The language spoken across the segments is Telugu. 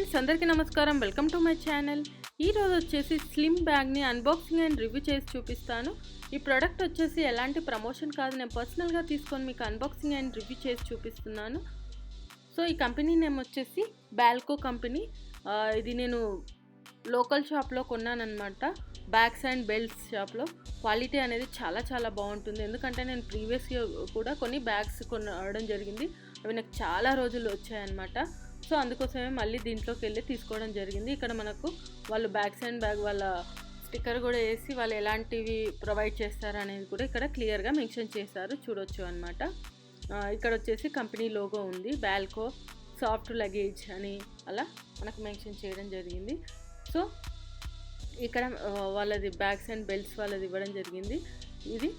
ఫ్రెండ్స్ అందరికీ నమస్కారం, వెల్కమ్ టు మై ఛానల్. ఈరోజు వచ్చేసి స్లిమ్ బ్యాగ్ని అన్బాక్సింగ్ అండ్ రివ్యూ చేసి చూపిస్తాను. ఈ ప్రోడక్ట్ వచ్చేసి ఎలాంటి ప్రమోషన్ కాదు, నేను పర్సనల్గా తీసుకొని మీకు అన్బాక్సింగ్ అండ్ రివ్యూ చేసి చూపిస్తున్నాను. సో ఈ కంపెనీ నేమ్ వచ్చేసి బాల్కో కంపెనీ. ఇది నేను లోకల్ షాప్లో కొన్నానమాట, బ్యాగ్స్ అండ్ బెల్ట్స్ షాప్లో. క్వాలిటీ అనేది చాలా బాగుంటుంది. ఎందుకంటే నేను ప్రీవియస్గా కూడా కొన్ని బ్యాగ్స్ కొనడం జరిగింది, అవి నాకు చాలా రోజులు వచ్చాయన్నమాట. సో అందుకోసమే మళ్ళీ దీంట్లోకి వెళ్ళి తీసుకోవడం జరిగింది. ఇక్కడ మనకు వాళ్ళు బ్యాగ్స్ అండ్ బ్యాగ్ వాళ్ళ స్టిక్కర్ కూడా వేసి వాళ్ళు ఎలాంటివి ప్రొవైడ్ చేస్తారు అనేది కూడా ఇక్కడ క్లియర్గా మెన్షన్ చేశారు, చూడొచ్చు అనమాట. ఇక్కడ వచ్చేసి కంపెనీ లోగో ఉంది, బాల్కో సాఫ్ట్ లగేజ్ అని అలా మనకు మెన్షన్ చేయడం జరిగింది. సో ఇక్కడ వాళ్ళది బ్యాగ్స్ అండ్ బెల్ట్స్ వాళ్ళది ఇవ్వడం జరిగింది. ఇది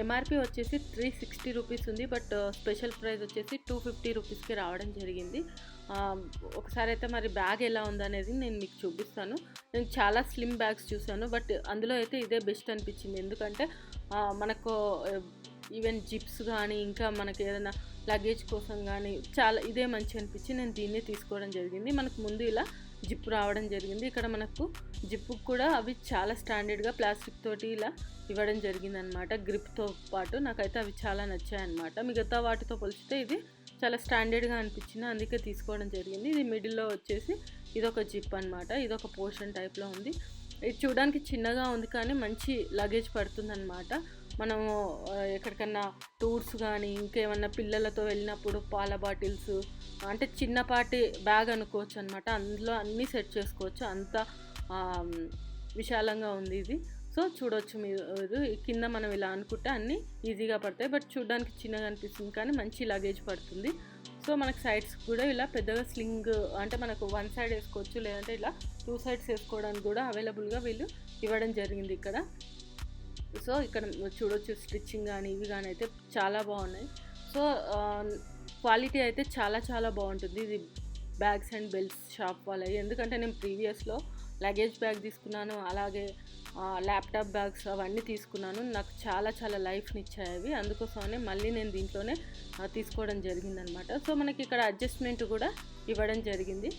ఎంఆర్పి వచ్చేసి 360 రూపీస్ ఉంది, బట్ స్పెషల్ ప్రైస్ వచ్చేసి 250 రూపీస్కి రావడం జరిగింది. ఒకసారి అయితే మరి బ్యాగ్ ఎలా ఉందనేది నేను మీకు చూపిస్తాను. నేను చాలా స్లిమ్ బ్యాగ్స్ చూసాను, బట్ అందులో అయితే ఇదే బెస్ట్ అనిపించింది. ఎందుకంటే మనకు ఈవెన్ జిప్స్ కానీ ఇంకా మనకి ఏదైనా లగేజ్ కోసం కానీ చాలా ఇదే మంచి అనిపించి నేను దీన్నే తీసుకోవడం జరిగింది. మనకు ముందు ఇలా జిప్ రావడం జరిగింది. ఇక్కడ మనకు జిప్పు కూడా అవి చాలా స్టాండర్డ్గా ప్లాస్టిక్ తోటి ఇలా ఇవ్వడం జరిగింది అనమాట, గ్రిప్తో పాటు. నాకైతే అవి చాలా నచ్చాయన్నమాట. మిగతా వాటితో పోల్చితే ఇది చాలా స్టాండర్డ్గా అనిపించింది, అందుకే తీసుకోవడం జరిగింది. ఇది మిడిల్లో వచ్చేసి ఇదొక జిప్ అనమాట, ఇదొక పోర్షన్ టైప్లో ఉంది. ఇది చూడడానికి చిన్నగా ఉంది కానీ మంచి లగేజ్ పడుతుందన్నమాట. మనము ఎక్కడికన్నా టూర్స్ కానీ ఇంకేమన్నా పిల్లలతో వెళ్ళినప్పుడు పాల బాటిల్స్ అంటే చిన్నపాటి బ్యాగ్ అనుకోవచ్చు అనమాట. అందులో అన్నీ సెట్ చేసుకోవచ్చు, అంత విశాలంగా ఉంది ఇది. సో చూడవచ్చు మీరు, కింద మనం ఇలా అనుకుంటే అన్నీ ఈజీగా పడతాయి, బట్ చూడడానికి చిన్నగా అనిపిస్తుంది కానీ మంచి లగేజ్ పడుతుంది. సో మనకు సైడ్స్ కూడా ఇలా పెద్దగా స్లింగ్ అంటే మనకు వన్ సైడ్ వేసుకోవచ్చు, లేదంటే ఇలా 2 సైడ్స్ వేసుకోవడానికి కూడా అవైలబుల్గా వీళ్ళు ఇవ్వడం జరిగింది ఇక్కడ. సో ఇక్కడ చూడొచ్చు స్టిచ్చింగ్ కానీ ఇవి కానీ అయితే చాలా బాగున్నాయి. సో క్వాలిటీ అయితే చాలా బాగుంటుంది ఇది బ్యాగ్స్ అండ్ బెల్ట్స్ షాప్ వాళ్ళవి. ఎందుకంటే నేను ప్రీవియస్లో లగేజ్ బ్యాగ్ తీసుకున్నాను, అలాగే ల్యాప్టాప్ బ్యాగ్స్ అవన్నీ తీసుకున్నాను. నాకు చాలా లైఫ్ని ఇచ్చాయి అవి, అందుకోసమనే మళ్ళీ నేను దీంట్లోనే తీసుకోవడం జరిగిందనమాట. సో మనకి ఇక్కడ అడ్జస్ట్మెంట్ కూడా ఇవ్వడం జరిగింది,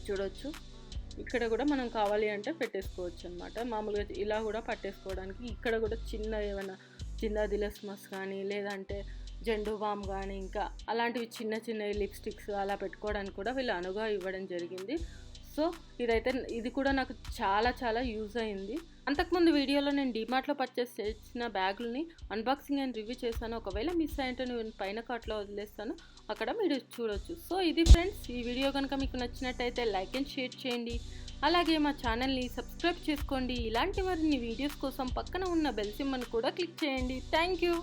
చూడొచ్చు. ఇక్కడ కూడా మనం కావాలి అంటే పెట్టేసుకోవచ్చు అనమాట, మామూలుగా ఇలా కూడా పట్టేసుకోవడానికి. ఇక్కడ కూడా చిన్న ఏమైనా చిన్న దిలస్మస్ కానీ లేదంటే జెండు బామ్ కానీ ఇంకా అలాంటివి చిన్న లిప్స్టిక్స్ అలా పెట్టుకోవడానికి కూడా వీళ్ళు అనుగా ఇవ్వడం జరిగింది. సో ఇది కూడా నాకు చాలా యూజ్ అయింది. అంతకుముందు వీడియోలో నేను డిమార్ట్లో పర్చేస్ చేసిన బ్యాగులని అన్బాక్సింగ్ అండ్ రివ్యూ చేశాను. ఒకవేళ మిస్ అయ్యంటే నేను పైన కార్ట్లో వదిలేస్తాను, అక్కడ మీరు చూడొచ్చు. సో ఇది ఫ్రెండ్స్, ఈ వీడియో కనుక మీకు నచ్చినట్టయితే లైక్ అండ్ షేర్ చేయండి. అలాగే మా ఛానల్ని సబ్స్క్రైబ్ చేసుకోండి. ఇలాంటి మరిన్ని వీడియోస్ కోసం పక్కన ఉన్న బెల్ సింబల్ని కూడా క్లిక్ చేయండి. Thank you.